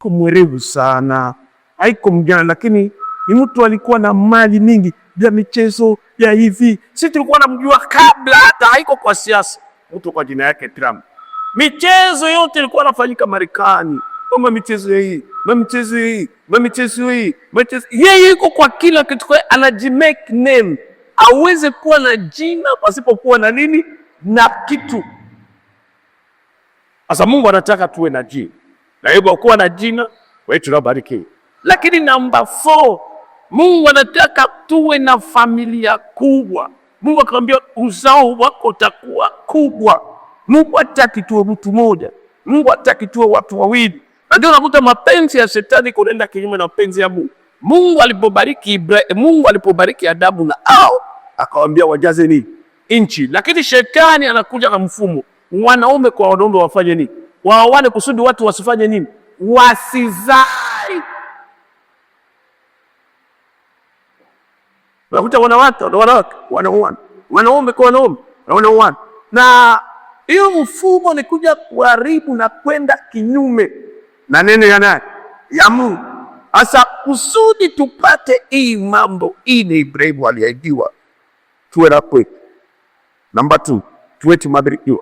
haiko mwerevu sana, haiko mjana, lakini ni mtu alikuwa na mali mingi ya michezo ya hivi. Sisi tulikuwa namjua kabla hata haiko kwa siasa. Mtu kwa jina yake Trump. Michezo yote ilikuwa inafanyika Marekani. Kama michezo hii, michezo hii, michezo hii, michezo. Yeye yuko kwa kila kitu, kwa anajimake name. Hawezi kuwa na jina pasipokuwa na nini? Na kitu. Sasa Mungu anataka tuwe na jina. Na hivyo kuwa na jina, wewe tunabariki. Lakini namba 4, Mungu anataka tuwe na familia kubwa. Mungu akamwambia uzao wako utakuwa kubwa. Mungu hataki tuwe mtu mmoja. Mungu hataki tuwe watu wawili. Ndio unakuta mapenzi ya shetani kuenda kinyume na mapenzi ya Mungu. Mungu alipobariki Adamu na Hawa, akamwambia wajaze nchi. Lakini shetani anakuja na mfumo. Wanaume kwa wanaume wafanye nini? Waoane kusudi watu wasifanye nini? Wasizai. Unakuta wanawake wanaoana. Wanaume kwa wanaume wanaoana. Na hiyo mfumo ni kuja kuharibu na kwenda kinyume na neno ya nani? Ya Mungu. Asa kusudi tupate hii mambo ine Ibrahimu aliahidiwa tuwe na kweli. Namba 2, tuwe tumebarikiwa.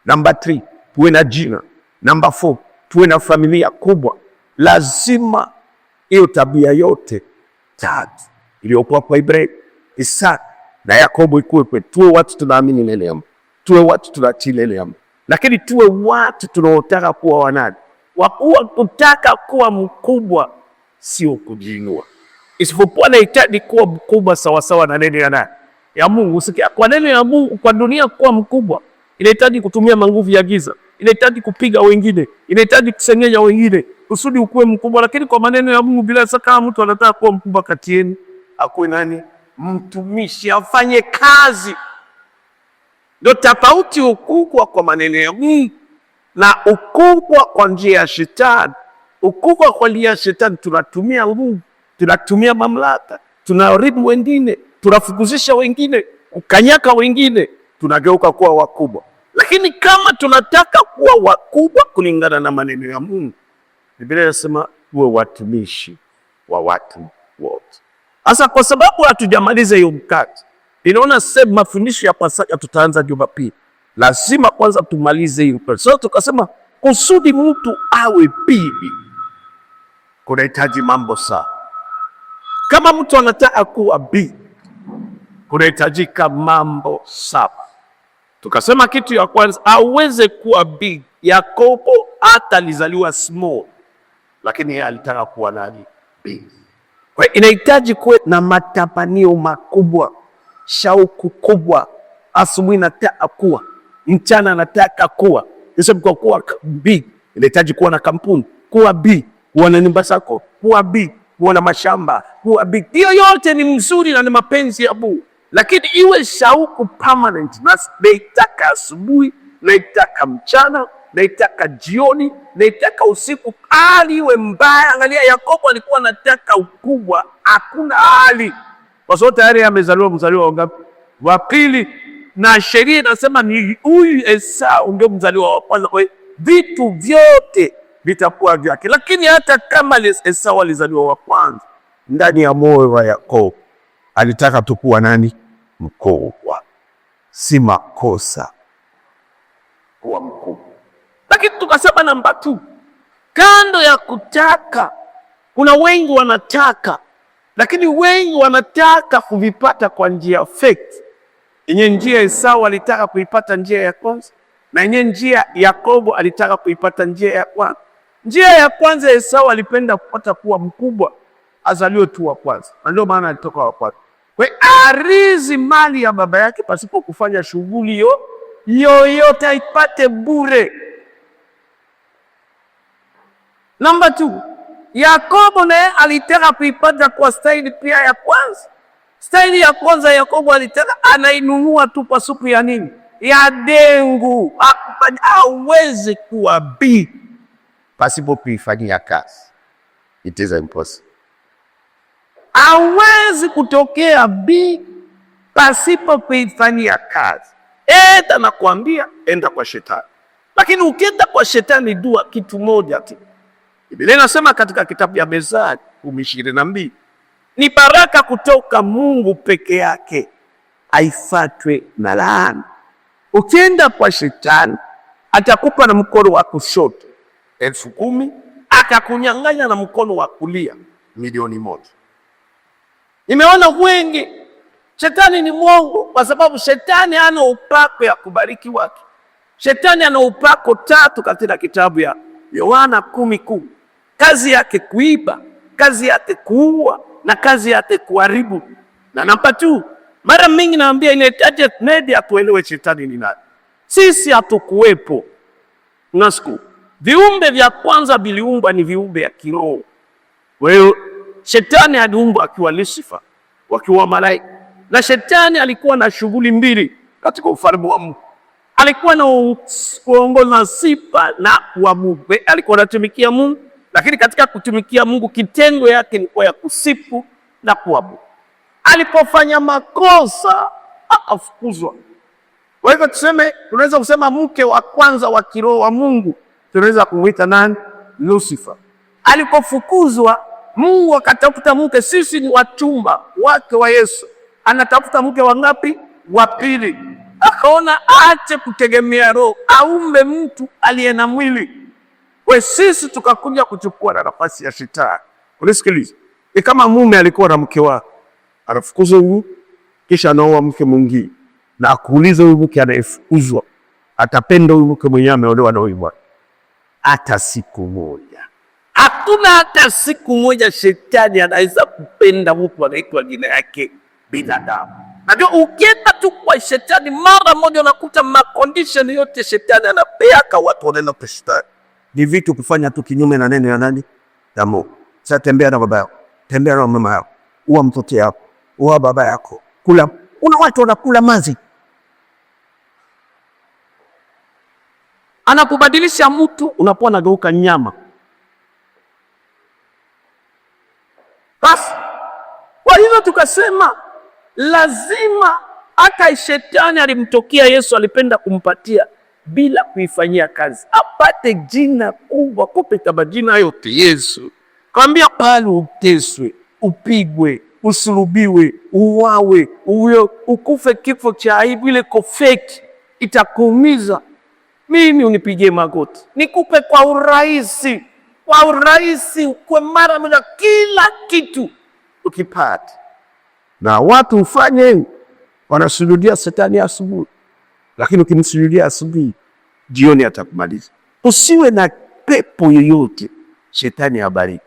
Namba 3, tuwe na jina. Namba 4, tuwe na familia kubwa. Lazima hiyo tabia yote tatu iliyokuwa kwa Ibrahimu, Isaka na Yakobo ikuwe kwetu. Tuwe watu tunaamini neno la Mungu. Tuwe watu tunatii neno la Mungu. Lakini tuwe watu tunaotaka kuwa wanani? Kutaka kuwa mkubwa, sio kujiinua. Isipokuwa nahitaji kuwa mkubwa sawasawa na neno ya Mungu. Usikia kwa neno ya Mungu, kwa dunia kuwa mkubwa inahitaji kutumia nguvu ya giza, inahitaji kupiga wengine, inahitaji kusengenya wengine kusudi ukuwe mkubwa. Lakini kwa maneno ya Mungu, bila shaka kama mtu anataka kuwa mkubwa kati yenu, akuwe nani? Mtumishi, afanye kazi. Ndio tofauti ukubwa kwa maneno ya Mungu na ukubwa kwa njia ya shetani. Ukubwa kwa njia ya shetani tunatumia nguvu, tunatumia mamlaka, tunaharibu wengine, tunafukuzisha wengine, kukanyaka wengine, tunageuka kuwa wakubwa. Lakini kama tunataka kuwa wakubwa kulingana na maneno ya Mungu, Biblia inasema tuwe watumishi wa watu wote. Sasa kwa sababu hatujamaliza hiyo mkate, inaona sema mafundisho ya Pasaka tutaanza Jumapili. Lazima kwanza tumalize hiyo. Sasa tukasema kusudi mtu awe bibi kunahitaji mambo sana. Kama mtu anataka kuwa bibi kunahitajika mambo 7. Tukasema kitu ya kwanza, aweze kuwa big. Yakobo hata alizaliwa small, lakini yeye alitaka kuwa nani? Big. Kwa inahitaji kuwe na matamanio makubwa, shauku kubwa. Asubuhi nataka kuwa, mchana nataka kuwa. Kwa kuwa big inahitaji kuwa na kampuni, kuwa big, kuwa na nyumba zako, kuwa big, kuwa na mashamba, kuwa big. Hiyo yote ni mzuri na ni mapenzi ya Mungu. Lakini iwe shauku permanent. Naitaka asubuhi, naitaka mchana, naitaka jioni, naitaka usiku. Hali iwe mbaya. Angalia Yakobo alikuwa anataka ukubwa, hakuna hali. Kwa sababu tayari amezaliwa mzaliwa wangapi? Wa pili. Na sheria inasema ni huyu Esau ndio mzaliwa wa kwanza. Kwa hiyo vitu vyote vitakuwa vyake. Lakini hata kama Esau alizaliwa wa kwanza, ndani ya moyo wa Yakobo alitaka tu kuwa nani? Mkubwa. Si makosa kuwa mkubwa. Lakini tukasema namba 2, kando ya kutaka, kuna wengi wanataka, lakini wengi wanataka kuvipata kwa njia fake. Yenye njia Esau alitaka kuipata njia ya kwanza, na yenye njia Yakobo alitaka kuipata njia ya kwanza. Njia ya kwanza Esau alipenda kupata kuwa mkubwa, azaliwe tu wa kwanza. Na ndio maana alitoka wa kwanza. Kwa arizi mali ya baba yake pasipo kufanya shughuli yoyote, aipate bure. Namba 2, Yakobo naye alitaka kuipata kwa staili pia ya kwanza. Staili ya kwanza Yakobo alitaka anainunua tu kwa supu ya nini? Ya dengu. Hawezi kuwa big pasipo kuifanyia kazi. It is impossible. Hawezi kutokea big pasipo kuifanyia kazi. Enda nakwambia, enda kwa shetani. Lakini ukienda kwa shetani, dua kitu moja tu. Biblia inasema katika kitabu ya Mezali 10:22, ni baraka kutoka Mungu peke yake, haifuatwe na laana. Ukienda kwa shetani, atakupa na mkono wa kushoto 10,000, akakunyang'anya na mkono wa kulia 1,000,000. Nimeona wengi, shetani ni mwongo, kwa sababu shetani hana upako ya kubariki watu. Shetani ana upako 3 katika kitabu ya Yohana 10:10. Kazi yake kuiba, kazi yake kuua, na kazi yake kuharibu. Na namba 2, mara mingi naambia inahitaji media tuelewe shetani ni nani. Sisi hatukuwepo. Unasiku, viumbe vya kwanza viliumbwa ni viumbe ya kiroho. Kwa hiyo shetani aliumbwa akiwa Lucifer, wakiwa malaika. Na shetani alikuwa na shughuli mbili katika ufalme wa Mungu. Alikuwa na kuongoza sifa na kuabudu. Alikuwa anatumikia Mungu, lakini katika kutumikia Mungu kitendo yake ni kwa ya kusifu na kuabudu. Alipofanya makosa akafukuzwa. Kwa hivyo tunaweza kusema mke wa kwanza wa kiroho wa Mungu tunaweza kumuita nani? Lucifer. Alipofukuzwa, Mungu akatafuta mke. Sisi ni wachumba wake wa Yesu. Anatafuta mke wa ngapi? Wa pili. Akaona aache kutegemea roho, aumbe mtu aliye na mwili. We sisi tukakuja kuchukua na nafasi ya shetani. Unisikilize. Ni kama mume alikuwa na mke wake, anafukuzwa huyu, kisha anaoa mke mwingine. Na akuuliza huyu mke anayefukuzwa, atapenda huyu mke mwenyewe ameolewa na huyu bwana? Hata siku moja. Hakuna hata siku moja shetani anaweza kupenda mtu anaitwa jina yake binadamu. Najua ukienda tu kwa shetani mara moja unakuta macondition yote shetani anapea kwa watu wanaenda kwa shetani. Ni vitu kufanya tu kinyume na neno ya nani? Ya Mungu. Sasa tembea na baba yako, tembea na mama yako, uwa mtoto yako, uwa baba yako. Kula, una watu wanakula mazi. Anakubadilisha mtu, unapoa nageuka nyama. Basi, kwa hivyo tukasema lazima, hata shetani alimtokea Yesu, alipenda kumpatia bila kuifanyia kazi, apate jina kubwa kupita majina yote. Yesu kwambia pale uteswe, upigwe, usulubiwe, uwawe, ukufe kifo cha aibu, ile kofeki itakuumiza. Mimi unipigie magoti, nikupe kwa urahisi, ukwe mara moja kila kitu ukipata. Na watu ufanye, wanasujudia shetani asubuhi, lakini ukimsujudia asubuhi, jioni atakumaliza. Usiwe na pepo yoyote shetani abariki.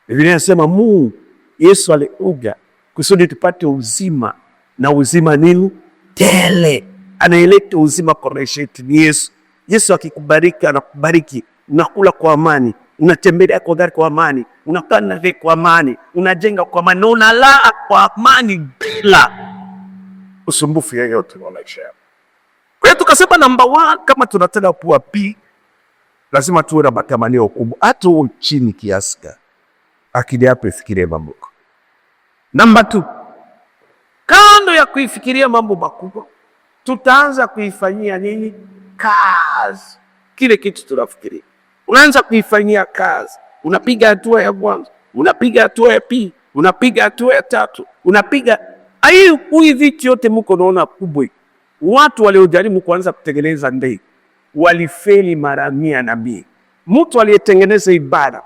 Biblia inasema Mungu Yesu aliuga kusudi tupate uzima, na uzima nini? Tele. Anaeleta uzima kwa maisha yetu ni Yesu. Yesu akikubariki, anakubariki, unakula kwa amani, unatembelea kwa gari kwa amani, unakaa na kwa amani, unajenga kwa amani, na unalala kwa amani bila usumbufu yoyote wa maisha yako. Kwa hiyo tukasema namba 1, kama tunataka kuwa B, lazima tuwe na matamanio kubwa, hata chini kiasi gani. Akili yako ifikirie mambo. Namba 2, kando ya kuifikiria mambo makubwa, tutaanza kuifanyia nini? Kazi. Kile kitu tunafikiria, unaanza kuifanyia kazi. Unapiga hatua ya kwanza, unapiga hatua ya pili, unapiga hatua ya 3, unapiga hii vitu yote mko naona kubwa. Watu waliojaribu kuanza kutengeneza ndege walifeli mara 100. Mtu aliyetengeneza ibada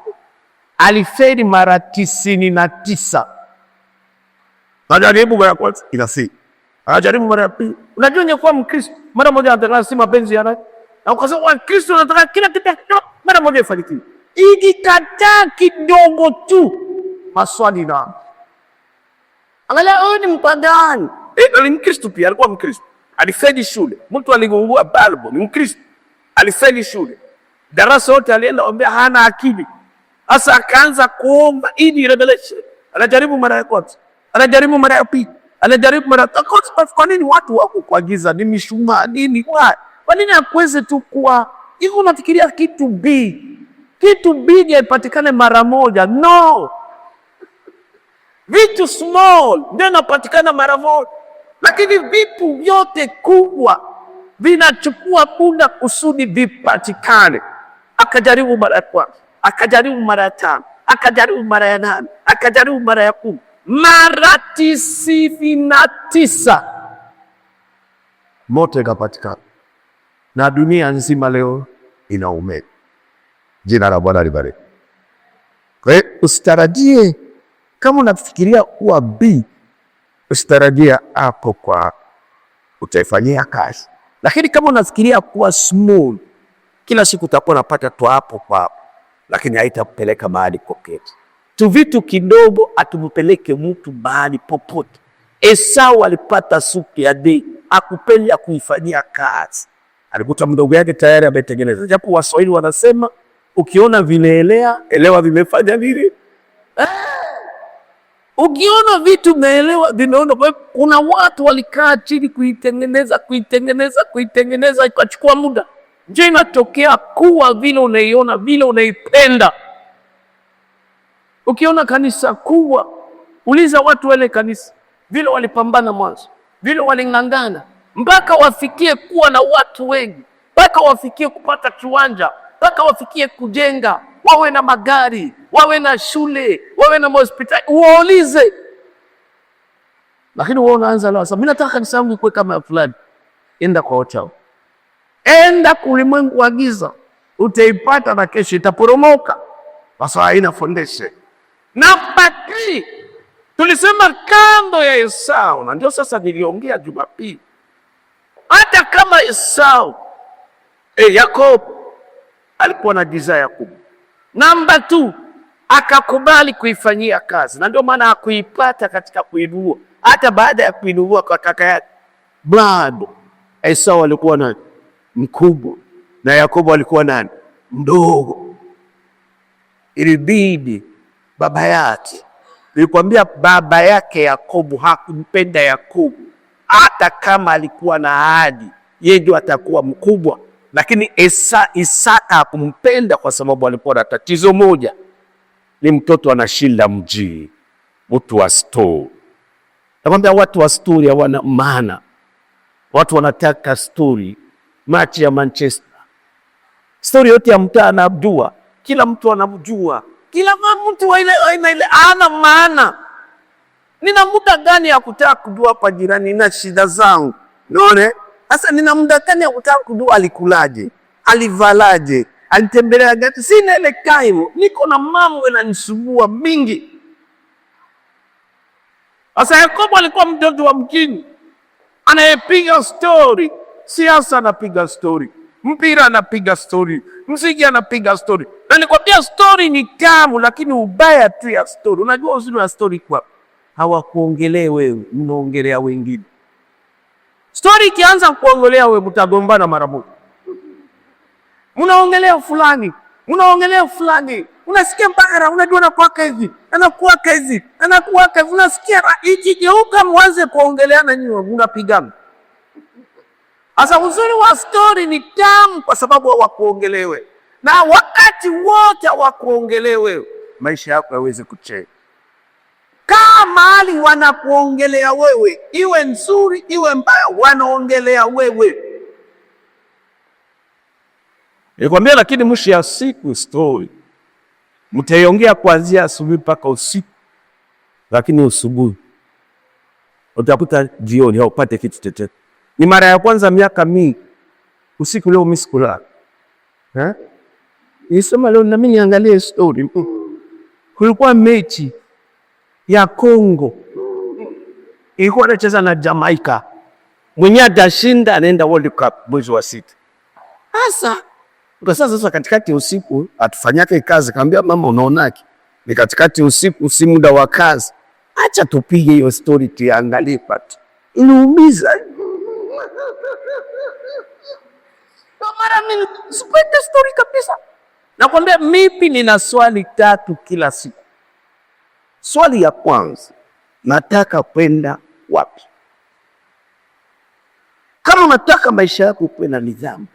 alifeli mara 99. Ajaribu mara kwanza inasi, ajaribu mara pili. Unajua ingekuwa Mkristo mara moja anataka si mapenzi ya nani, na ukasema wa Kristo anataka kila kitu mara moja ifanikiwe. Ikikataa kidogo tu, maswali na angalia, huyu ni mpagani. Ni Mkristo pia, alikuwa Mkristo, alifeli shule. Mtu aligundua balbu, ni Mkristo, alifeli shule. Darasa yote alienda ombea, hana akili. Asa akaanza kuomba ili revelation. Anajaribu mara ya kwanza, anajaribu mara ya pili, anajaribu mara ya tatu. Kwa nini watu wako kuagiza ni mishumaa nini? Kwa nini hakuweze tu kuwa hivyo? Unafikiria kitu big, kitu big haipatikane mara moja. No, vitu small ndio inapatikana mara moja, lakini vitu vyote kubwa vinachukua muda kusudi vipatikane. Akajaribu mara ya kwanza, akajaribu mara ya 5, akajaribu mara ya 8, akajaribu mara ya 10, mara 99 moto ikapatikana, na dunia nzima leo ina umeme. Jina la Bwana libarikiwe. Kwa hiyo usitarajie, kama unafikiria kuwa B, usitarajia hapo kwa utaifanyia kazi. Lakini kama unafikiria kuwa small, kila siku utakuwa unapata tu hapo kwa hapo, lakini haitakupeleka mahali popote. Tu vitu kidogo atupeleke mtu mahali popote. Esau alipata suki ya D, akupenda kuifanyia kazi. Alikuta mdogo yake tayari ametengeneza. Japo Waswahili wanasema ukiona vimeelea, elewa vimefanya nini? Ukiona vitu meelewa vinaona. Kuna watu walikaa chini kuitengeneza ikachukua muda. Je, inatokea kuwa vile unaiona, vile unaipenda. Ukiona kanisa kubwa, uliza watu wale kanisa vile walipambana mwanzo, vile waling'ang'ana mpaka wafikie kuwa na watu wengi, mpaka wafikie kupata kiwanja, mpaka wafikie kujenga, wawe na magari, wawe na shule, wawe na hospitali. Uwaulize. Lakini wewe unaanza leo, mimi nataka kanisa langu ikuwe kama fulani. Enda kwa wachao, enda kulimwengu wa giza, utaipata na kesho itaporomoka kwa sababu haina foundation. Namba 3, tulisema kando ya Esau, na ndio sasa niliongea Jumapili. Hata kama Esau, Yakobo alikuwa na desire kubwa. Namba 2, akakubali kuifanyia kazi, na ndio maana hakuipata katika kuinua. Hata baada ya kuinua kwa kaka yake, bado Esau alikuwa na mkubwa na Yakobo alikuwa nani? Mdogo. Ilibidi baba yake, nilikwambia baba yake Yakobo hakumpenda Yakobo, hata kama alikuwa na ahadi yeye ndio atakuwa mkubwa. Lakini Isaka hakumpenda kwa sababu alikuwa na tatizo moja, ni mtoto anashinda mji, mtu wa store. Nakwambia watu wa story hawana maana. Watu wanataka story, machi ya Manchester. Story yote ya mtaa anajua, kila mtu anamjua, kila mtu aina ile ana maana. Nina muda gani ya kutaka kujua hapa jirani na shida zangu? Unaona? Sasa nina muda gani ya kutaka kujua alikulaje, alivalaje, alitembelea gati? Sina ile time, niko na mambo yananisumbua mingi. Sasa Yakobo alikuwa mtoto wa mjini, anayepiga story. Siasa anapiga story, mpira anapiga story, muziki anapiga story. Na nikwambia story ni tamu, lakini ubaya tu ya story. Unajua uzuri wa story kwa hawakuongelea wewe, unaongelea wengine. Story ikianza kuongelea wewe, mtagombana mara moja. Unaongelea fulani, unasikia mbara, unajua anakuwa hivi, unasikia ikigeuka mwanze kuongeleana nyinyi unapigana. Sasa uzuri wa story ni tamu kwa sababu hawakuongelewe. Na wakati wote hawakuongelewe, maisha yako yaweze kucheka. Kama mahali wanakuongelea wewe, iwe nzuri iwe mbaya, wanaongelea wewe. Nikwambia, lakini mwisho ya siku story mtaiongea kuanzia asubuhi mpaka usiku, lakini usubuhi utakuta jioni haupate kitu chochote. Ni mara ya kwanza miaka mingi usiku leo misikula. Nisema leo na mimi niangalie story. Kulikuwa mechi ya Kongo ilikuwa inacheza na Jamaica. Mwenye atashinda anaenda World Cup mwezi wa 6. Sasa katikati usiku atufanyake kazi, kaambia mama, unaonaki ni katikati usiku, si muda wa kazi, acha tupige hiyo story tuangalie patu. Inuumiza. Mara mimi sipende story kabisa. Nakwambia mimi nina swali 3 kila siku. Swali ya kwanza, nataka kwenda wapi? Kama unataka maisha yako kuwe na nidhamu,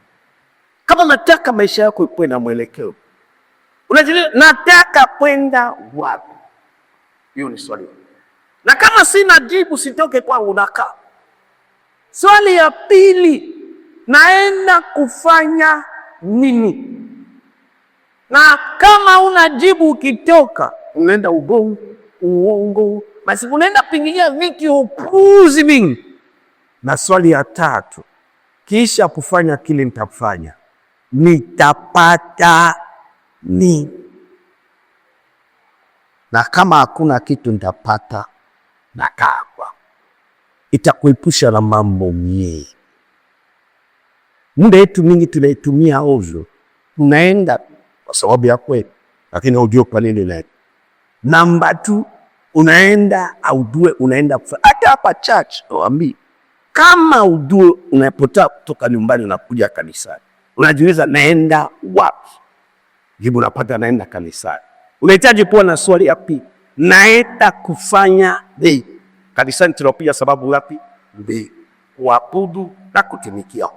kama unataka maisha yako kuwe na mwelekeo, unajiuliza nataka kwenda wapi? Hiyo ni swali. Na kama sina jibu, sitoke kwangu, nakaa. Swali ya pili, naenda kufanya nini? Na kama unajibu ukitoka, unaenda uongo, basi unaenda pingilia viki upuzi mingi. Na swali ya 3, kisha kufanya kile nitafanya, nitapata nini? Na kama hakuna kitu nitapata, na kama itakuepusha na mambo mengi. Muda wetu mingi tunaitumia ovyo. Tunaenda kwa sababu ya kweli, lakini hujui kwa nini unaenda. Namba 2, unaenda aujue unaenda kufanya. Hata hapa church waambi, kama ujue unapotaka kutoka nyumbani unakuja kanisani, unajiuliza naenda wapi? Jibu unapata naenda kanisani. Unahitaji kuwa na swali ya pili, naenda kufanya nini? Kanisani tunapiga sababu ngapi? 2, kuabudu na kutumikia.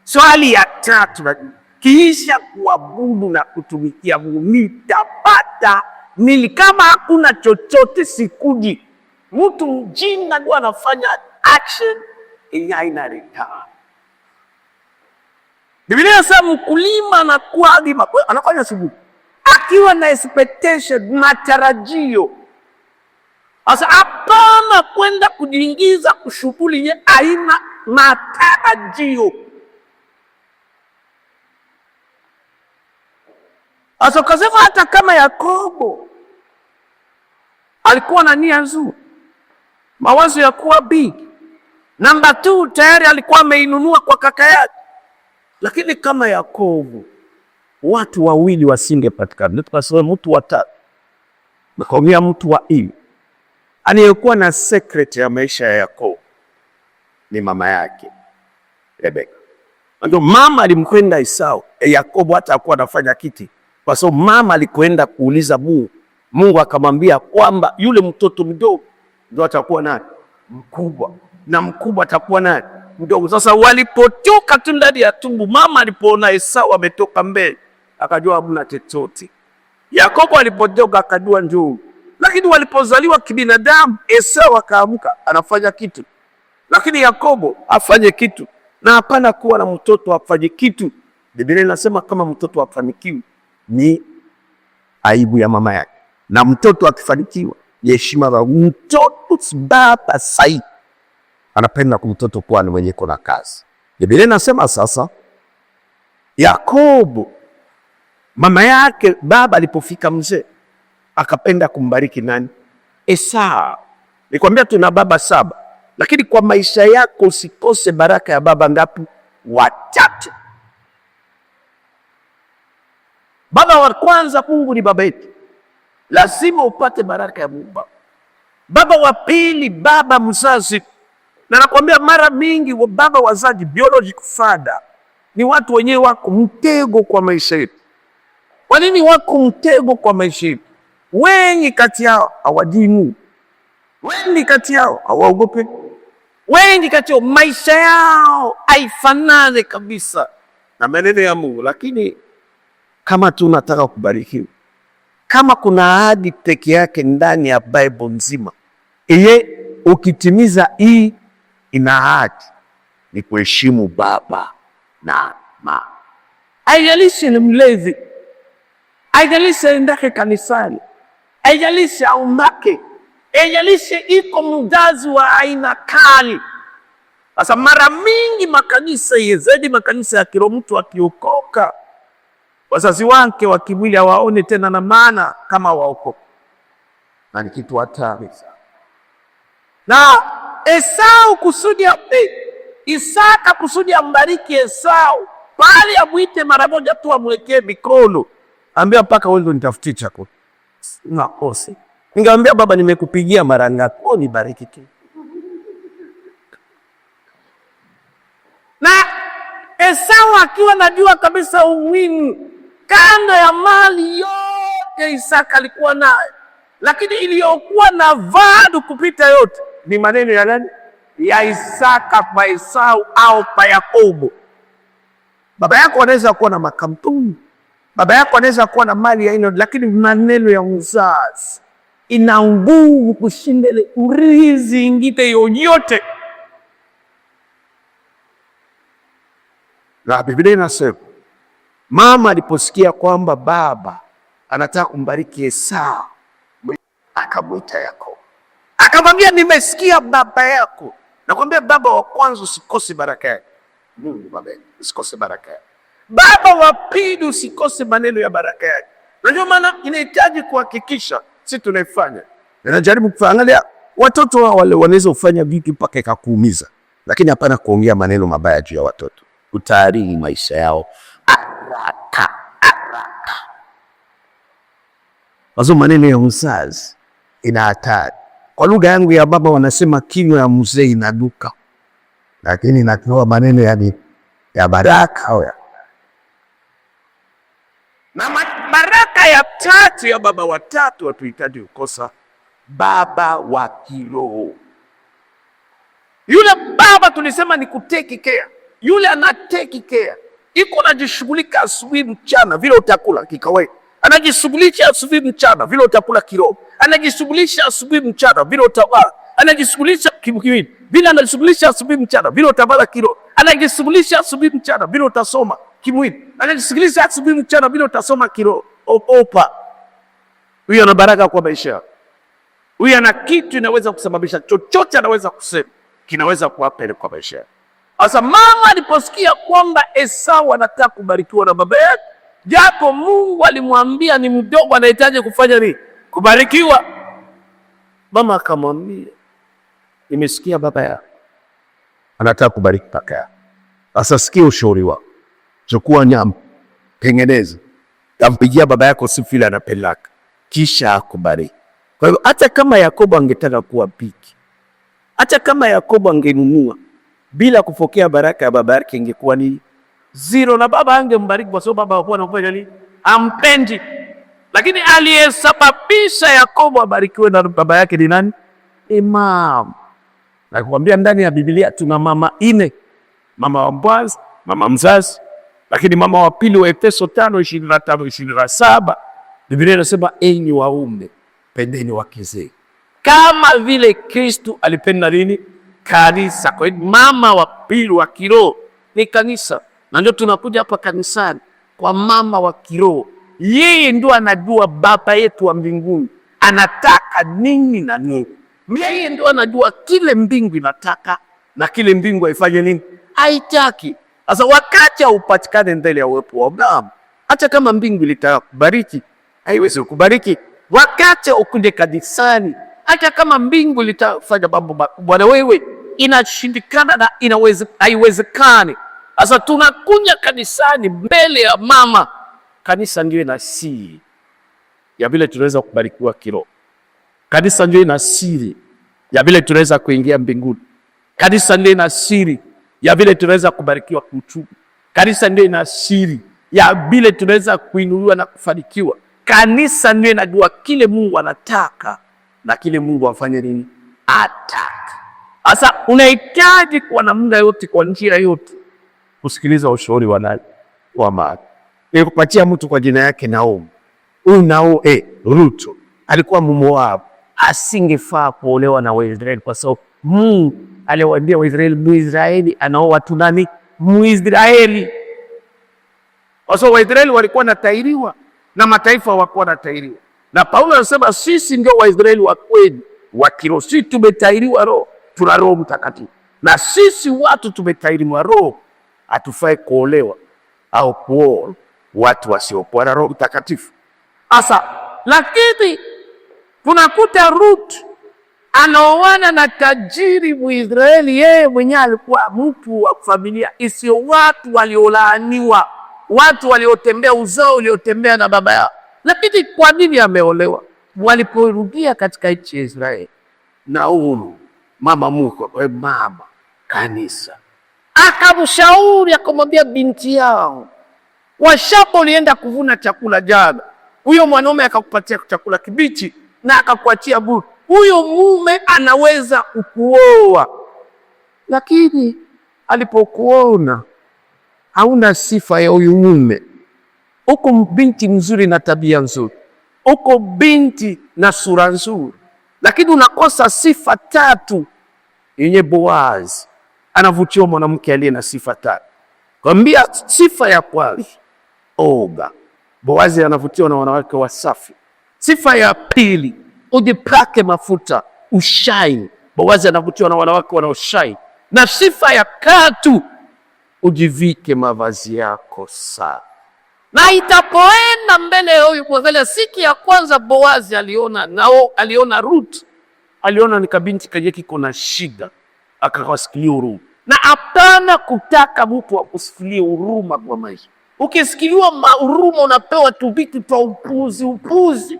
Swali ya 3, kisha kuabudu na kutumikia Mungu, nitapata nini? Kama hakuna chochote sikuji. Mtu mjinga ndio anafanya action haina return. Biblia inasema mkulima anakuwa anafanya shughuli akiwa na expectation, matarajio. Sasa hapana kwenda kujiingiza kushughuli ye haina matarajio. Sasa kasema hata kama Yakobo alikuwa na nia nzuri, mawazo ya kuwa big. Namba 2, tayari alikuwa ameinunua kwa kaka yake. Lakini kama Yakobo, watu wawili wasingepatikana, tukasema mtu wa 3. Nakwambia mtu wa 4 aliyekuwa na secret ya maisha ya Yakobo ni mama yake Rebeka. Ndio mama alimkwenda Esau. Yakobo hata hakuwa anafanya kiti, kwa sababu mama alikwenda kuuliza Mungu. Mungu akamwambia kwamba yule mtoto mdogo ndio atakuwa nani? Mkubwa. Na mkubwa atakuwa nani? Mdogo. Sasa walipotoka tu ndani ya tumbo, mama alipoona Esau ametoka mbele, akajua hamna chochote. Yakobo alipotoka akajua njoo. Lakini walipozaliwa kibinadamu, Esau akaamka anafanya kitu, lakini Yakobo afanye kitu. Na hapana kuwa na mtoto afanye kitu. Biblia inasema kama mtoto afanikiwa ni aibu ya mama yake, na mtoto akifanikiwa ni heshima ya mtoto. Baba sai anapenda kumtoto kwa ni mwenye kuna kazi. Biblia inasema sasa Yakobo mama yake baba alipofika mzee akapenda kumbariki nani? Esau. Nikwambia tuna baba 7, lakini kwa maisha yako usikose baraka ya baba ngapi? 3. Baba wa kwanza Mungu ni baba yetu, lazima upate baraka ya Mungu. Baba wa pili baba mzazi, na nakwambia mara mingi wa baba wazazi, biological father, ni watu wenyewe wako mtego kwa maisha yetu. Kwa nini wako mtego kwa maisha yetu? Wengi kati yao hawajui Mungu, wengi kati yao hawaogope, wengi kati yao maisha yao haifanane kabisa na maneno ya Mungu. Lakini kama tunataka kubarikiwa, kama kuna ahadi peke yake ndani ya Bible nzima, ukitimiza hii ina ahadi ni kuheshimu baba na mama. Haijalishi ni mlezi, haijalishi aendake kanisani, haijalishi aumake, haijalishi iko mzazi wa aina kali. Sasa mara mingi makanisa zaidi, makanisa ya kiroho, mtu akiokoka wazazi wake wa kimwili hawaone tena na maana kama waokoka, na ni kitu hatari. Na Esau kusudi Isaka kusudi ambariki Esau, bali amwite mara moja tu, amwekee mikono, ambia mpaka wewe nitafutie chakula. Nakose. Ningemwambia baba, nimekupigia mara ngapi? Nibariki tu. Na Esau akiwa najua kabisa umuhimu, kando ya mali yote Isaka alikuwa nayo, lakini iliyokuwa na vadu kupita yote ni maneno ya nani? Ya Isaka kwa Esau au kwa Yakobo. Baba yako anaweza kuwa na makampuni, baba yako anaweza kuwa na mali ya aina, lakini maneno ya mzazi ina nguvu kushinda ile urithi ingine yoyote. Na Biblia inasema Mama aliposikia kwamba baba anataka kumbariki Esau, akamwita Yakobo, akamwambia, nimesikia baba yako. Nakwambia, baba wa kwanza usikose baraka yake. Mungu baba usikose baraka yake. Baba wa pili usikose maneno ya baraka yake. Unajua maana inahitaji kuhakikisha sisi tunaifanya. Najaribu kuangalia watoto wale wanaweza kufanya vitu mpaka ikakuumiza, lakini hapana kuongea maneno mabaya juu ya watoto. Utaharibu maisha yao haraka. Wazo maneno ya mzazi ina hatari. Kwa lugha yangu ya baba wanasema kinywa ya mzee inanuka, lakini natoa maneno ya baraka. Na baraka ya tatu ya baba watatu hatuhitaji kukosa, baba wa kiroho. Yule baba tulisema ni kuteki care. Yule anateki care. Iko anajishughulika asubuhi mchana vile utakula kikawaida. Anajishughulisha asubuhi mchana vile utakula kiroho. Anajishughulisha asubuhi mchana vile utavaa. Anajishughulisha kimwili vile anajishughulisha asubuhi mchana vile utavaa kiroho. Anajishughulisha asubuhi mchana vile utasoma kimwili. Anajishughulisha asubuhi mchana vile utasoma kiroho. Opa. Huyo ana baraka kwa maisha. Huyo ana kitu inaweza kusababisha chochote anaweza kusema kinaweza kuwapele kwa maisha. Sasa mama aliposikia kwamba Esau anataka kubarikiwa na baba yake, japo Mungu alimwambia ni mdogo anahitaji kufanya nini? Kubarikiwa. Mama akamwambia, nimesikia baba yako anataka kubariki paka yako. Sasa sikia ushauri wako. Chukua nyama, tengeneza, tampigia baba yako siku ile anapeleka, kisha akubariki. Kwa hivyo hata kama Yakobo angetaka kuwa piki, hata kama Yakobo angenunua bila kupokea baraka ya baba yake, ingekuwa ni zero, na baba angembariki kwa sababu baba hakuwa anafanya nini? Ampendi. Lakini aliyesababisha Yakobo abarikiwe na baba yake ni nani? Imam. Nakwambia ndani ya Biblia tuna mama ine. Mama wa kwanza, mama mzazi, lakini mama wa pili wa Efeso 5:25-27, Biblia inasema enyi waume pendeni wake zenu kama vile Kristo alipenda nini? Kanisa. Kwa hiyo mama wa pili wa kiroho ni kanisa. Na ndio tunakuja hapa kanisani kwa mama wa kiroho. Yeye ndio anajua baba yetu wa mbinguni anataka nini na nini. Yeye ndio anajua kile mbingu inataka na kile mbingu haifanye nini? Haitaki. Sasa wakati upatikane mbele ya uwepo wa Baba, hata kama mbingu litakubariki, haiwezi kukubariki. Wakati ukuje kanisani, hata kama mbingu litafanya mambo makubwa na wewe, inashindikana na haiwezekani. Sasa tunakuja kanisani mbele ya mama. Kanisa ndio ina siri ya vile tunaweza kubarikiwa kiroho. Kanisa ndio ina siri ya vile tunaweza kuingia mbinguni. Kanisa ndio ina siri ya vile tunaweza kubarikiwa kiuchumi. Kanisa ndio ina siri ya vile tunaweza kuinuliwa na kufanikiwa. Kanisa ndio inajua kile Mungu anataka na kile Mungu afanye nini? Ataka. Sasa unahitaji kwa namna yote, kwa njia yote, kusikiliza ushauri wa nani? Wa mama. Nikupatia mtu kwa jina yake Naomi. Huyu Rutu alikuwa Mmoabu. Asingefaa kuolewa na Waisraeli kwa sababu Mungu aliwaambia Waisraeli, Mwisraeli anaoa watu nani? Mwisraeli. Kwa sababu Waisraeli walikuwa wanatahiriwa na mataifa hawakuwa wanatahiriwa. Na Paulo anasema sisi ndio Waisraeli wa kweli wa kiroho. Sisi tumetahiriwa roho, tuna Roho Mtakatifu. Na sisi watu tumetahiriwa roho, hatufai kuolewa au kuoa watu wasiokuwa na Roho Mtakatifu. Asa, lakini tunakuta Ruth anaoana na tajiri Mwisraeli. Yeye mwenyewe alikuwa mtu wa familia isiyo, watu waliolaaniwa, watu waliotembea uzao uliotembea na baba yao. Lakini kwa nini ameolewa? Waliporudia katika nchi ya Israeli, Naomi mama mkwe, mama kanisa, akamshauri akamwambia, binti yao, washamba ulienda kuvuna chakula jana, huyo mwanaume akakupatia chakula kibichi na akakuachia bure. Huyo mume anaweza kukuoa, lakini alipokuona hauna sifa ya huyu mume, uko binti mzuri na tabia nzuri, uko binti na sura nzuri, lakini unakosa sifa tatu yenye Boazi anavutia mwanamke aliye na sifa tatu. Kwambia sifa ya kwanza, oga. Boazi anavutiwa na wanawake wasafi. Sifa ya pili, ujipake mafuta, ushine. Boazi anavutiwa na wanawake wanaoshine. Na sifa ya tatu, ujivike mavazi yako safi. Na itapoenda mbele huyu kuangalia, siku ya kwanza Boazi aliona Ruth, aliona ni kabinti kaje kiko na shida, akawasikilia huruma. Na hapana kutaka mtu akusikilie huruma kwa maisha. Ukisikiliwa huruma unapewa tu vitu twa upuzi.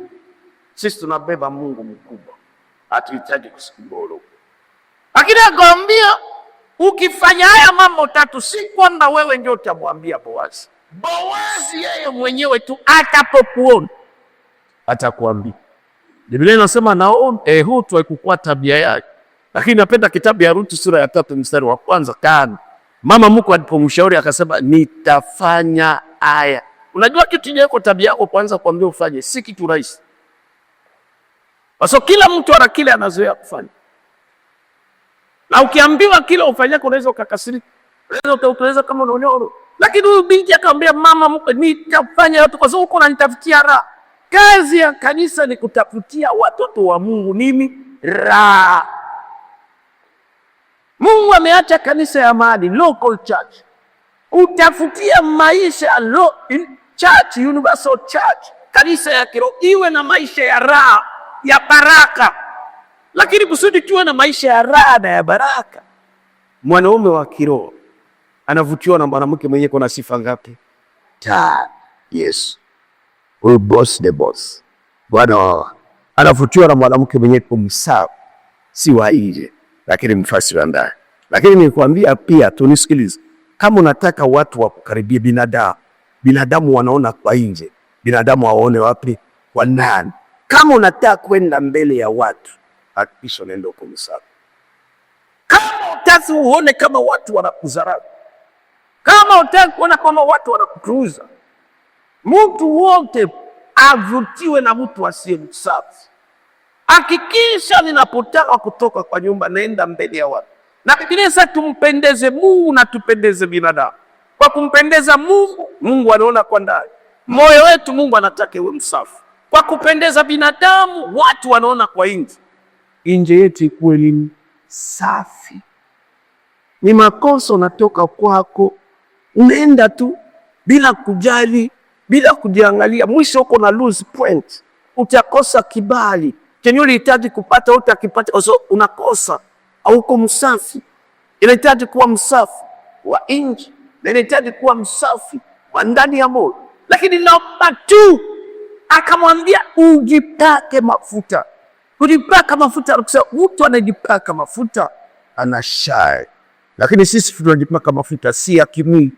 Sisi tunabeba Mungu mkubwa, hatuhitaji kusikiliwa huruma. Lakini akamwambia, ukifanya haya mambo tatu, si kwamba wewe ndio utamwambia Boazi. Boazi yeye mwenyewe tu atapokuona atakwambia. Biblia inasema Naomi Ruth haikuwa tabia yake. Lakini napenda kitabu ya Ruth sura ya 3 mstari wa kwanza kana. Mama mkwe alipomshauri akasema nitafanya haya. Unajua kitu chako tabia yako kwanza kuambia ufanye si kitu rahisi. Basi kila mtu ana kile anazoea kufanya. Na ukiambiwa kile ufanyako unaweza ukakasirika. Unaweza kama unaona. Lakini huyu binti akamwambia mama mkwe nitafanya yote kwa sababu uko unanitafutia raha. Kazi ya kanisa ni kutafutia watoto wa Mungu nini? Raha. Mungu ameacha kanisa ya mahali, local church. Utafutia maisha church, universal church. Kanisa ya kiroho iwe na maisha ya raha, ya baraka. Lakini kusudi tuwe na maisha ya raha na ya baraka, mwanaume wa kiroho anavutiwa na mwanamke mwenye kuna sifa ngapi? Yes. Huyu boss the boss. Bwana anavutiwa na mwanamke mwenye kumsafu, si wa nje lakini mfasi wa ndani. Lakini nikwambia pia tunisikilize, kama unataka watu wakukaribie binadamu wanaona kwa nje, binadamu waone wapi? Kwa ndani. Kama unataka kwenda mbele ya watu, hakikisha nenda kumsafu. Kama utaki uone kama watu wanakudharau, kama utaki kuona kama watu wanakutuuza, mtu wote avutiwe na mtu asiyemsafi. Hakikisha ninapotaka kutoka kwa nyumba naenda mbele ya watu. Na Biblia sasa tumpendeze Mungu na tupendeze binadamu. Kwa kumpendeza Mungu, Mungu anaona kwa ndani. Moyo wetu Mungu anataka uwe msafi. Kwa kupendeza binadamu, watu wanaona kwa nje. Nje yetu ikuwe ni safi. Ni makosa unatoka kwako, unaenda tu bila kujali, bila kujiangalia, mwisho uko na lose point. Utakosa kibali. Kenyo unahitaji kupata utakipata, also unakosa au uko msafi. Inahitaji kuwa msafi wa nje, na inahitaji kuwa msafi wa ndani ya moyo. Lakini namba 2 akamwambia ujipake mafuta. Kujipaka mafuta, kusema mtu anajipaka mafuta anashine. Lakini sisi tunajipaka mafuta si ya kimwili.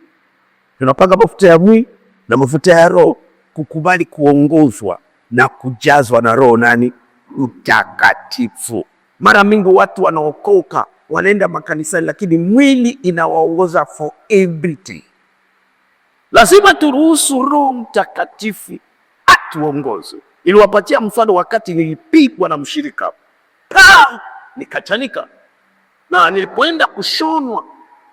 Tunapaka mafuta ya mwili na mafuta ya roho, kukubali kuongozwa na kujazwa na Roho nani? Mtakatifu. Mara mingi watu wanaokoka wanaenda makanisani, lakini mwili inawaongoza for everything. Lazima turuhusu Roho Mtakatifu atuongoze. Iliwapatia mfano wakati nilipigwa na mshirika, nikachanika, na nilipoenda kushonwa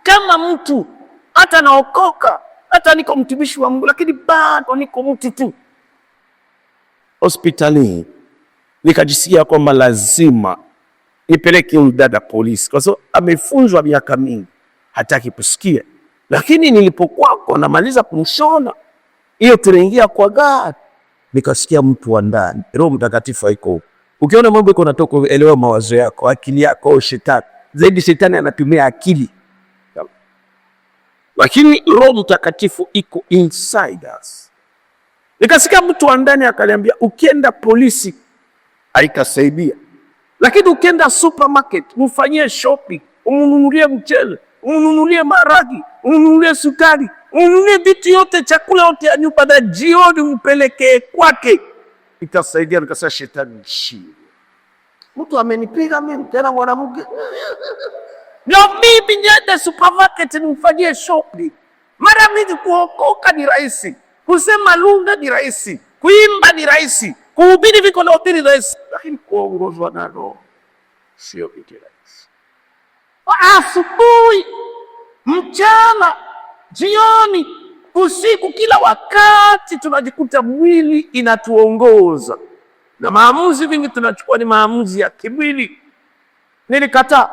kama mtu, hata naokoka, hata niko mtumishi wa Mungu, lakini bado niko mtu tu. Hospitalini nikajisikia kwamba lazima nipeleke huyu dada polisi, kwa sababu amefunzwa miaka mingi, hataki kusikia. Lakini nilipokuwa namaliza kumshona, hiyo tunaingia kwa gari, nikasikia mtu wa ndani, Roho Mtakatifu haiko. Ukiona mambo iko natoka, elewa mawazo yako, akili yako au shetani. Zaidi shetani anatumia akili. Lakini Roho Mtakatifu iko inside us. Nikasikia mtu wa ndani akaniambia, ukienda polisi haitasaidia. Lakini ukienda supermarket, mfanyie shopping, umununulie mchele, umununulie maragi, umununulie sukari, umununulie vitu yote, chakula yote ya nyumba, na jioni mpelekee kwake, itasaidia. Nikasema shetani shii. Mtu amenipiga mimi tena mwanamke. Ndio mimi niende supermarket nimfanyie shopping. Mara mingi kuokoka ni rahisi. Kusema lugha ni rahisi. Kuimba ni rahisi. Kuhubiri viko na hubiri rahisi. Lakini kuongozwa na Roho sio kitu rahisi. Asubuhi, mchana, jioni, Usiku kila wakati tunajikuta mwili inatuongoza. Na maamuzi vingi tunachukua ni maamuzi ya kimwili. Nilikataa.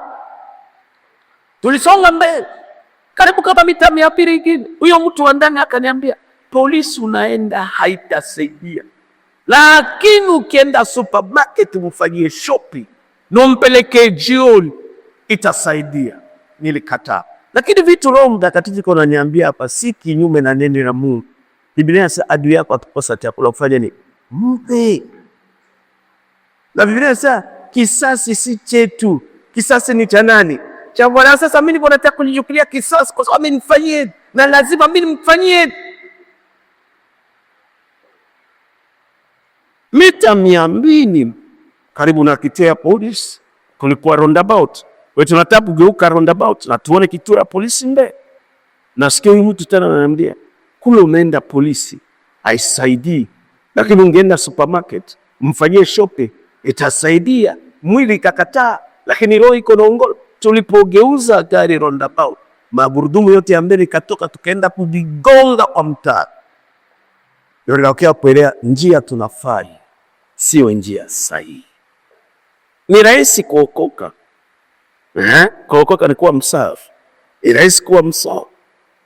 Tulisonga mbele. Karibu kama mita 200 ingine. Huyo mtu wa ndani akaniambia, polisi unaenda haitasaidia. Lakini ukienda supermarket mfanyie shopping, na mpeleke jioni itasaidia. Nilikataa. Lakini vitu Roho Mtakatifu ananiambia hapa si kinyume na neno la Mungu. Biblia inasema adui yako akikosa chakula ufanye nini? Mpe. Na Biblia inasema kisasi si chetu. Kisasi ni cha nani? Cha Bwana. Sasa mimi niko nataka kujichukulia kisasi kwa sababu amenifanyia na lazima mimi nimfanyie. Mita 200 karibu na kituo ya polisi kulikuwa roundabout. Wewe tunataka kugeuka roundabout na tuone kituo ya polisi mbele. Nasikia huyu mtu tena ananiambia, kule umeenda polisi haisaidii, lakini ungeenda supermarket mfanyie shopping itasaidia. Mwili ikakataa, lakini roho iko naongoza. Tulipogeuza gari roundabout, magurudumu yote ya mbele ikatoka, tukaenda kujigonga kwa mtaa. Ndio nikaokea kuelewa njia tunafanya sio njia sahihi. Ni rahisi kuokoka. Kuokoka ni kuwa msafi. Ni rahisi kuwa msafi.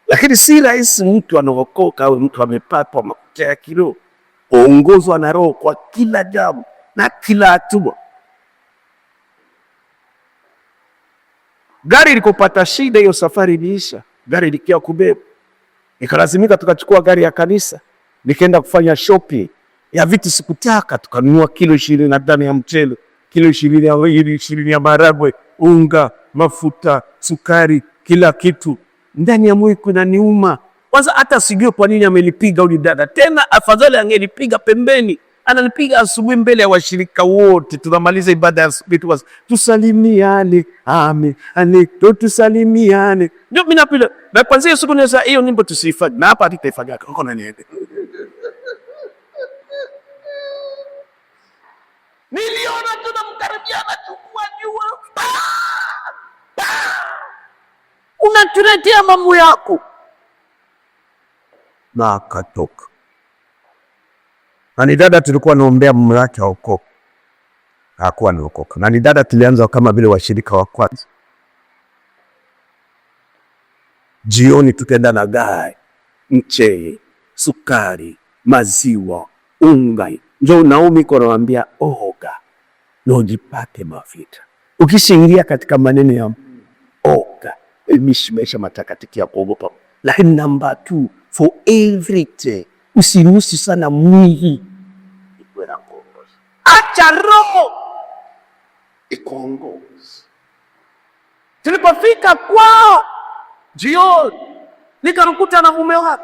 Lakini si rahisi mtu anaokoka au mtu amepatwa mafuta ya kiroho, kuongozwa na Roho kwa kila jambo na kila hatua. Gari likopata shida, hiyo safari iliisha. Gari likia kubeba, ikalazimika tukachukua gari ya kanisa, nikaenda kufanya shopping ya vitu sikutaka. Tukanunua kilo 25 ya mchele, kilo 20 ya maharagwe, unga, mafuta, sukari, kila kitu. Ndani ya moyo kuna niuma. Kwanza hata sijui kwa nini amelipiga huyu dada. Tena afadhali angelipiga pembeni. Analipiga asubuhi mbele ya washirika wote. Tunamaliza ibada ya asubuhi, tusalimiane. Amen. Tusalimiane. Ndio mimi napenda. Na kwanza siku nisa hiyo nyimbo tusifanye. Na hapa hatutaifanya. Uko na niende. Niliona tunamkaribiana chukua jua. Unatuletea mambo yako. Na akatoka. Na ni dada tulikuwa naombea mume wake aokoke. Hakuwa anaokoka. Na ni dada tulianza kama vile washirika wa kwanza. Jioni tukaenda na gari, mchele, sukari, maziwa, unga. Njoo Naomi kwa naambia oga. Ndio jipate mafuta. Ukishaingia katika maneno ya oga, maisha matakatifu ya kuogopa. Lakini number 2, for everything, usiruhusu sana mwili iwe na kuongoza. Acha roho ikuongoze. Tulipofika kwao jioni, nikamkuta na mume wake.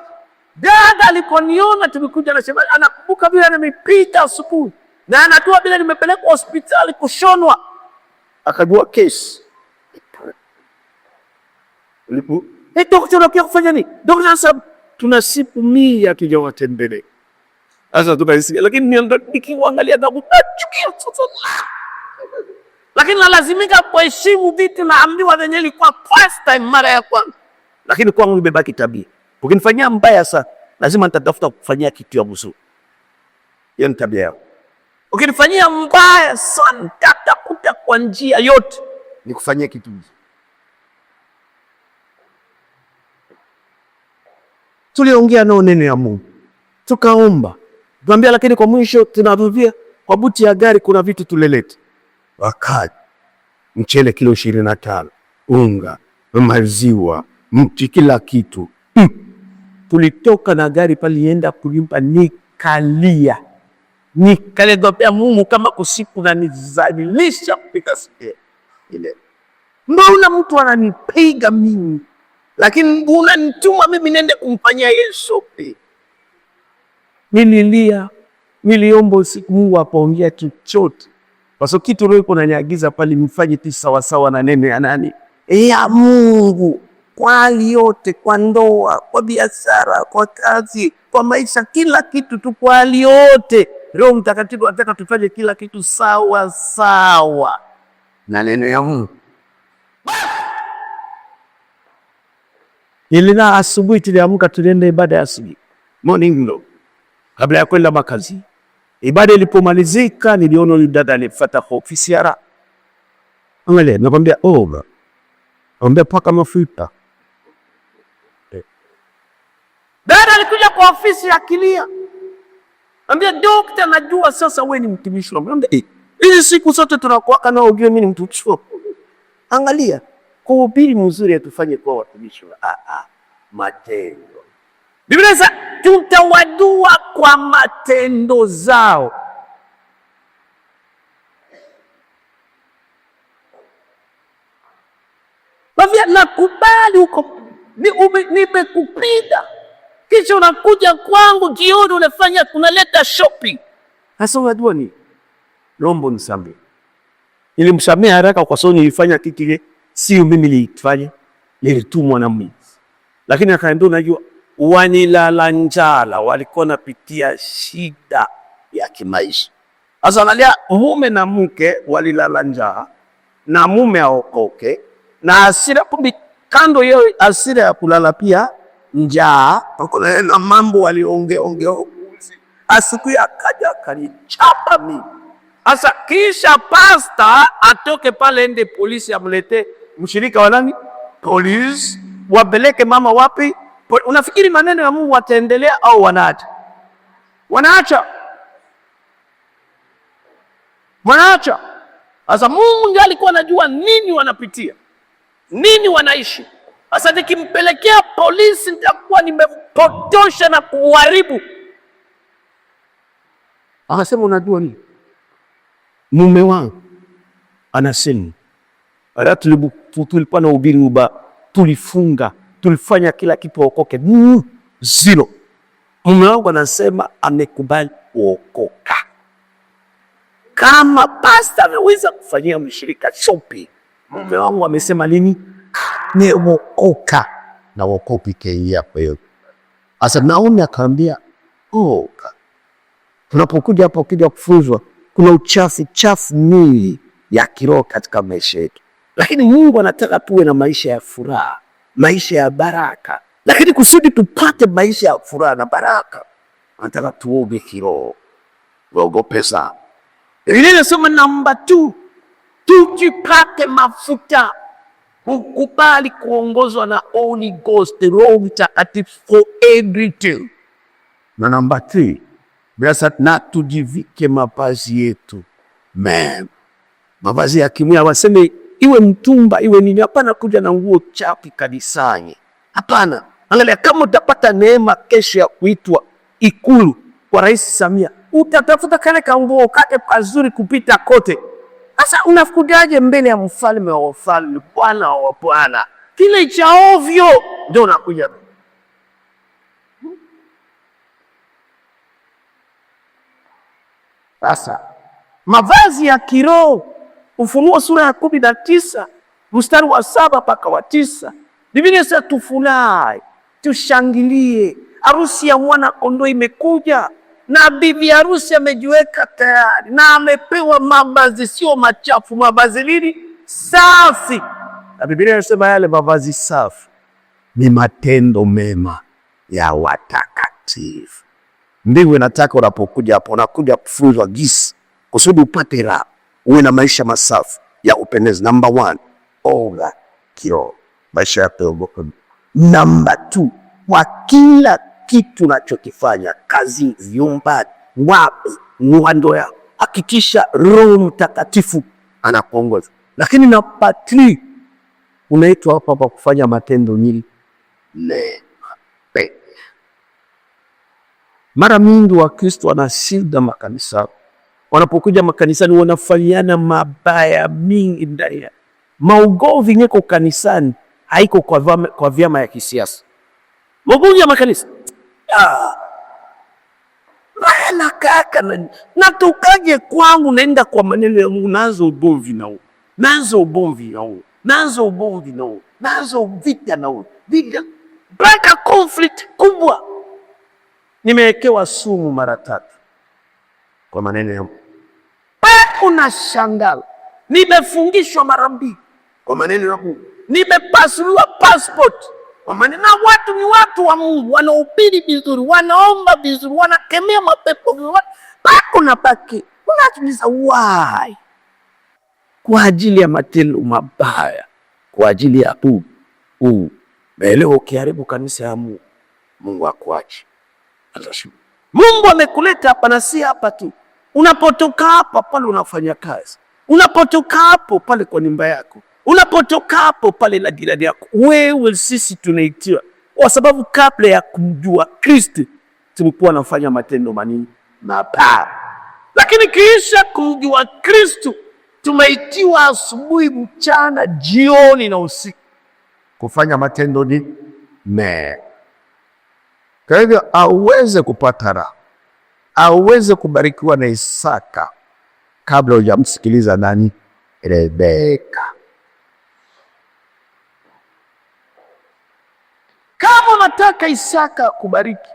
Dada aliponiona tumekuja anasema anakumbuka vile nimepita asubuhi na anatoa bila nimepelekwa hospitali kushonwa. Akajua kesi. Daktari anakuja kufanya nini? Daktari anasema tuna siku 100 hatujawatembelea. Sasa tukasikia, lakini nikiangalia na kuchukia sasa. Lakini lazimika kuheshimu vitu na ambiwa venye ilikuwa first time, mara ya kwanza. Lakini kwangu imebaki tabia. Ukinifanyia mbaya sana, lazima nitatafuta kufanyia kitu ya mzuri. Hiyo ni tabia yao. Ukinifanyia mbaya sana, nitatafuta kwa njia yote nikufanyia kitu mzuri. Tuliongea nao neno ya Mungu. Tukaomba. Tuambia lakini kwa mwisho tunarudia kwa buti ya gari kuna vitu tulelete. Wakati mchele kilo 25, unga, maziwa, mti, kila kitu. Tulitoka na gari palienda kulimpa, nikalia. Nikalegopea Mungu kama kusiku na nizalilisha kupika sikia. Ile. Mbona mtu ananipiga mimi? Lakini unanituma mimi nende kumfanyia Yesu. Nililia, niliomba usiku Mungu apaongea chochote. Kwa sababu kitu roho iko naniagiza pale mfanye tu sawa sawa na neno ya nani? Ya Mungu. Kwa hali yote, kwa ndoa, kwa biashara, kwa kazi, kwa maisha, kila kitu tu kwa hali yote. Roho Mtakatifu anataka tufanye kila kitu sawa sawa na neno ya Mungu. Ilina asubuhi tuliamka tulienda ibada ya asubuhi. Morning glow. Kabla ya kwenda makazi. Ibada ilipomalizika niliona yule dada alifuata ofisi ya angalia, nakwambia bro. Nakwambia paka mafuta. Dada alikuja kwa ofisi ya kilia. Naambia daktari, najua sasa wewe ni mtumishi wa Mungu. Naambia hizi siku zote tunakuwa na ujue mimi ni mtumishi wa Mungu. Angalia, kuhubiri mzuri atufanye kwa watumishi wa matendo. Biblia inasema tutawadua kwa matendo zao. Bavia nakubali huko nimekupida. Kisha unakuja kwangu jioni unafanya kunaleta shopping. Sasa unajua ni rombo nisamee. Nilimsamea haraka kwa sababu nilifanya kile sio mimi nilifanya, nilitumwa na Mungu. Lakini akaenda, unajua wanilala njala, walikuwa napitia shida ya kimaisha. Sasa angalia, mume na mke walilala njaa na mume aokoke na hasira kumbi kando yao, hasira ya kulala pia njaa, pakona na mambo waliongea asiku akaja akanichapa mimi. Asa kisha pasta atoke pale ende polisi amlete mshirika wa nani? Polisi wapeleke mama wapi? Unafikiri maneno ya Mungu wataendelea au wanaacha? Wanaacha. Asa Mungu ndiye alikuwa anajua nini wanapitia, nini wanaishi. Asa nikimpelekea polisi nitakuwa nimepotosha na kuharibu. Akasema unajua nini? Mume wangu anasema tulikuwa na ubiri uba, tulifunga, tulifanya kila kitu okoke zero. Mume wangu anasema amekubali kuokoka. Kama pasta ameweza kufanyia mshirika shopping, mume wangu amesema nini? Ni wokoka na wokopi kenya kwa hiyo. Asa Naomi akaambia, tunapokuja hapo kija kufunzwa kuna uchafu mingi ya kiroho katika maisha yetu. Lakini Mungu anataka tuwe na maisha ya furaha, maisha ya baraka. Lakini kusudi tupate maisha ya furaha na baraka, anataka tuoge kiroho, tuogope sana. Ile inasema namba 2, tujipake mafuta, kukubali kuongozwa na Holy Ghost, Roho Mtakatifu for everything. Na namba 3, basi na tujivike mavazi yetu. Mavazi ya kimwili, waseme iwe mtumba iwe nini, hapana kuja na nguo chafu kanisani. Hapana. Angalia, kama utapata neema kesho ya kuitwa Ikulu kwa Rais Samia, utatafuta kale kanguo kake kazuri kupita kote. Sasa unafukujaje mbele ya mfalme wa wafalme, Bwana wa bwana? Kile cha ovyo ndio unakuja. Sasa mavazi ya kiroho, Ufunuo sura ya 19 mstari wa 7 mpaka wa 9. Biblia inasema tufurahi, tushangilie, harusi ya mwana kondoo imekuja na bibi harusi amejiweka tayari na amepewa mavazi sio machafu, mavazi nini? Safi. Na Biblia inasema yale mavazi safi ni matendo mema ya watakatifu. Ndivyo nataka unapokuja hapo, unakuja kufunzwa gisi kusudi upate raha, uwe na maisha masafi ya upendezi. Number 1, oga kiroho, maisha ya kuogopa. Number 2, kwa kila kitu unachokifanya, kazi, vyumba, wapi, ndoa, hakikisha Roho Mtakatifu anakuongoza. Lakini number 3, unaitwa hapa kufanya matendo nini? Mara mingi Wakristo wana shida makanisa. Wanapokuja makanisani wanafanyana mabaya mingi ndani. Maugomvi yako kanisani haiko kwa vyama ya kisiasa. Maugomvi ya makanisa. Maana kaka natokaje kwangu naenda kwa maneno ya Mungu, naanza ugomvi na huo. Naanza vita na huo. Mpaka conflict kubwa. Nimewekewa sumu mara 3 kwa maneno ya Mungu. Unashangaa. Nimefungishwa mara 2 kwa maneno ya Mungu. Nimepasuliwa passport Na watu ni watu wa Mungu, wanaohubiri vizuri, wanaomba vizuri, wanakemea mapepo vizuri. Bako na baki. Unajiuliza why? Kwa ajili ya matendo mabaya, kwa ajili ya leo ukiharibu kanisa ya Mungu, Mungu akuache. Mungu amekuleta hapa na si hapa tu. Unapotoka hapa pale unafanya kazi. Unapotoka hapo pale kwa nyumba yako. Unapotoka hapo pale na jirani yako. Wewe sisi tunaitiwa. Kwa sababu kabla ya kumjua Kristo tulikuwa tunafanya matendo mabaya. Lakini kisha kumjua Kristo tumeitiwa asubuhi, mchana, jioni na usiku kufanya matendo mema. Kwa hivyo aweze kupata raha, aweze kubarikiwa na Isaka kabla hujamsikiliza nani? Rebeka. Kama unataka Isaka kubariki,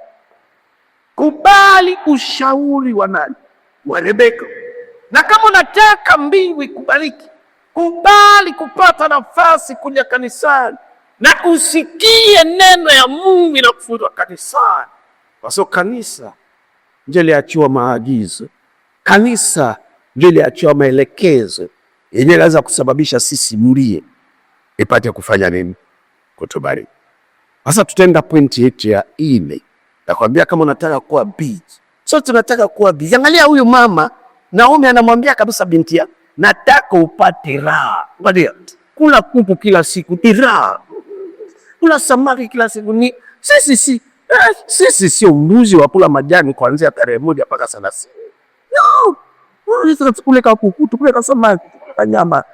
kubali ushauri wa nani? Wa Rebeka. Na kama unataka mbingu ikubariki, kubali kupata nafasi kuja kanisani na usikie neno ya Mungu inakufundishwa kanisani. Kwa sababu kanisa ndio liachiwa maagizo. Kanisa ndio liachiwa maelekezo yenye inaweza kusababisha sisi mlie ipate kufanya nini? Kutubariki. Sasa tutaenda pointi yetu ya ile. Nakwambia kama unataka kuwa busy. So tunataka kuwa busy. Angalia huyu mama Naomi anamwambia kabisa binti yake, nataka upate raha. Angalia, kula kuku kila siku ni raha. Kula samaki kila siku ni sisi sio mbuzi wa kula majani kuanzia tarehe 1 mpaka 30. No. Sisi tukule kuku, tukule samaki, nyama.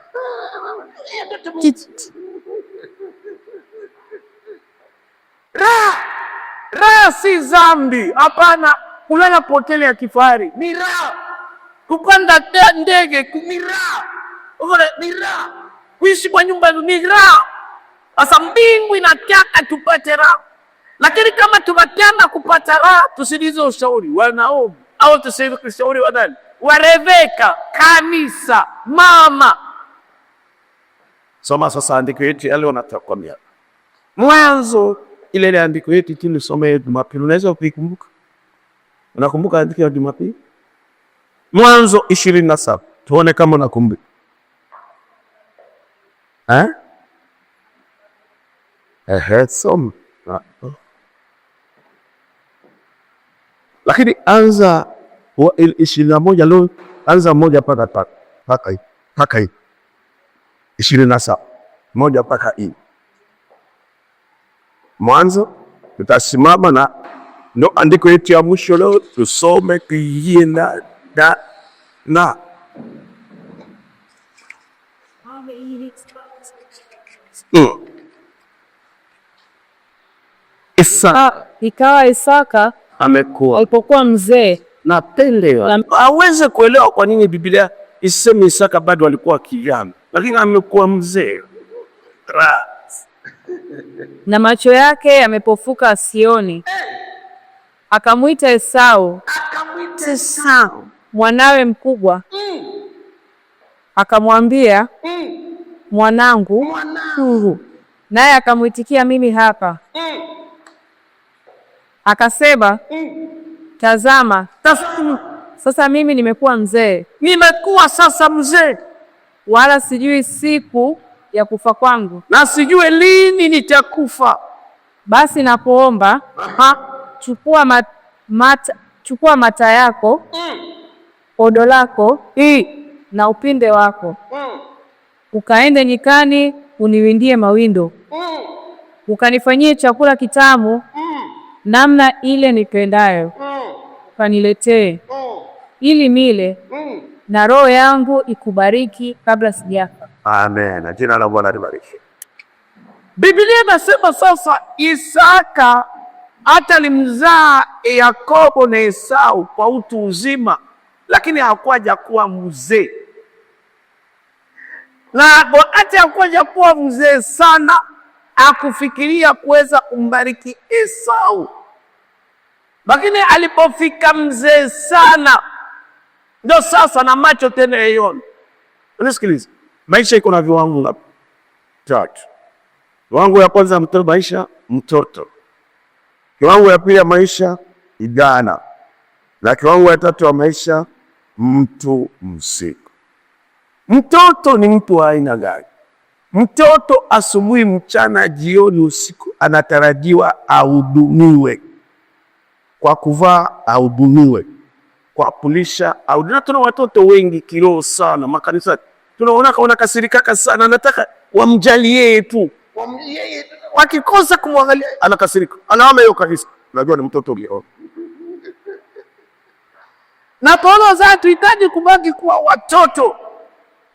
Raha si zambi. Hapana, kulala hoteli ya kifahari ni raha. Kupanda ndege ni raha. Ni raha. Kuishi kwa nyumba ni raha. Sasa mbingu inataka tupate raha. Lakini kama tunataka kupata raha, tusikilize ushauri wa Naomi au tusikilize ushauri wa nani? Wa Rebeka, kanisa, mama. Soma sasa andiko yetu yale wanatakwambia. Mwanzo ile andiko yetu tulisoma Jumapili. Unaweza kuikumbuka? Unakumbuka andiko ya Jumapili? Mwanzo 27. Tuone kama unakumbuka. Soma. Lakini anza 21 leo, anza 1 mpaka 27. 1 mpaka 4. Mwanzo tutasimama na ndo andiko yetu ya mwisho leo tusome kiina na Ikawa Isaka amekuwa alipokuwa mzee. Napenda aweze kuelewa kwa nini Biblia iseme Isaka bado alikuwa kijana, lakini amekuwa mzee. Na macho yake yamepofuka asioni. Akamwita Esau mwanawe mkubwa. Akamwambia, mwanangu. Naye akamwitikia, mimi hapa. Akasema, tazama, sasa mimi nimekuwa mzee. Nimekuwa sasa mzee, wala sijui siku ya kufa kwangu, na sijui lini nitakufa. Basi napoomba, chukua mata yako, podo lako na upinde wako, ukaende nyikani uniwindie mawindo, ukanifanyie chakula kitamu namna ile nipendayo, ukaniletee ili nile, na roho yangu ikubariki kabla sijafa. Amen. Jina la Bwana libariki. Biblia inasema sasa Isaka hata alimzaa Yakobo na Esau kwa utu uzima, lakini hakuja kuwa mzee. Na hata hakuja kuwa mzee sana, akufikiria kuweza kumbariki Esau. Lakini alipofika mzee sana, ndio sasa na macho tena yaiona. Unasikiliza? Maisha iko na viwango ngapi? 3. Viwango ya kwanza mtoto maisha mtoto. Kiwango ya pili ya maisha kijana, na kiwango ya tatu ya maisha mtu mzima. Mtoto ni mtu wa aina gani? Mtoto asubuhi, mchana, jioni, usiku anatarajiwa ahudumiwe. Kwa kuvaa ahudumiwe, kwa kulisha ahudumiwe. Tuna watoto wengi kiroho sana makanisa, tunaona wanakasirika sana, anataka wamjalie tu. Wakikosa kumwangalia anakasirika, anaama hiyo kanisa. Unajua ni mtoto leo. Na Paulo za tuhitaji kubaki kuwa watoto.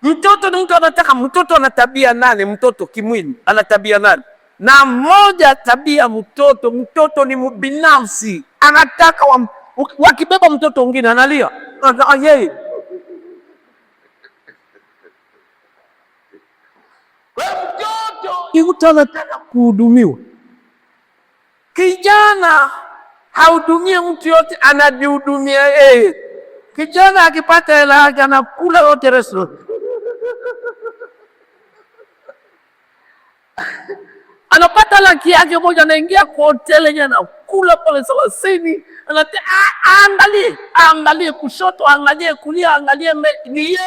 Mtoto ni mtu anataka, mtoto ana tabia nane, mtoto kimwili ana tabia nane. Na moja tabia mtoto ni mbinafsi. Anataka wakibeba mtoto mwingine analia. Anataka yeye. Mtoto anataka kuhudumiwa. Kijana hahudumie mtu yote, anajihudumia yeye. Kijana akipata hela yake anakula yote restaurant. Anapata laki yake moja, anaingia kwa hoteli yenye anakula pale 30. Angalie kushoto, angalie kulia, angalie ni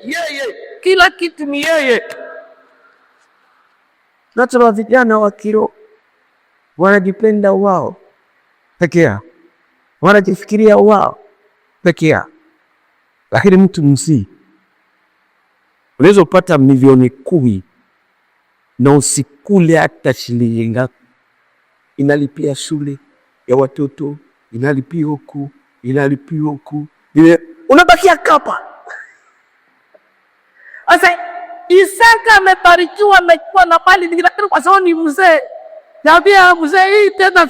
yeye. Kila kitu ni yeye. Na tuna vijana wa kiroho wanajipenda wao peke yao, wanajifikiria wao peke yao. Lakini mtu mzima unaweza kupata milioni 10 na usikule hata shilingi ngapi. Inalipia shule ya watoto, inalipia huku, unabakia kapa. Sasa Isaka amebarikiwa, amekuwa na mali, lakini kwa sababu ni mzee, tabia mzee hii tena